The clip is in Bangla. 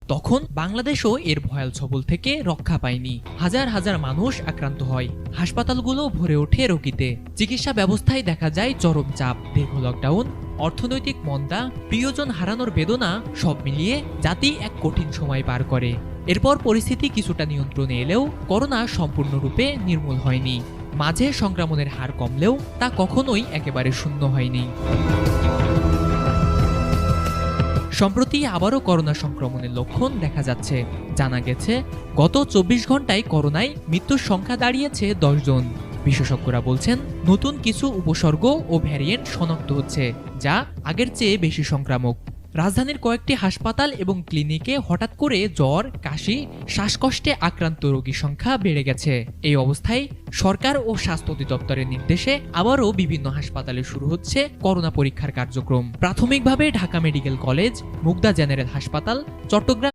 তখন বাংলাদেশও এর ভয়াল ছবল থেকে রক্ষা পায়নি। হাজার হাজার মানুষ আক্রান্ত হয়, হাসপাতালগুলো ভরে ওঠে রোগীতে, চিকিৎসা ব্যবস্থায় দেখা যায় চরম চাপ, দীর্ঘ লকডাউন, অর্থনৈতিক মন্দা, প্রিয়জন হারানোর বেদনা, সব মিলিয়ে জাতি এক কঠিন সময় পার করে। এরপর পরিস্থিতি কিছুটা নিয়ন্ত্রণে এলেও করোনা সম্পূর্ণরূপে নির্মূল হয়নি। মাঝে সংক্রমণের হার কমলেও তা কখনোই একেবারে শূন্য হয়নি। সম্প্রতি আবারও করোনা সংক্রমণের লক্ষণ দেখা যাচ্ছে। জানা গেছে গত 24 ঘন্টায় করোনায় মৃত্যুর সংখ্যা দাঁড়িয়েছে 10 জন। বিশেষজ্ঞরা বলছেন নতুন কিছু উপসর্গ ও ভ্যারিয়েন্ট শনাক্ত হচ্ছে, যা আগের চেয়ে বেশি সংক্রামক। রাজধানীর কয়েকটি হাসপাতাল এবং ক্লিনিকে হঠাৎ করে জ্বর, কাশি, শ্বাসকষ্টে আক্রান্ত রোগীর সংখ্যা বেড়ে গেছে। এই অবস্থায় সরকার ও স্বাস্থ্য অধিদপ্তরের নির্দেশে আবারও বিভিন্ন হাসপাতালে শুরু হচ্ছে করোনা পরীক্ষার কার্যক্রম। প্রাথমিকভাবে Dhaka medical college, Mugda general হাসপাতাল, চট্টগ্রাম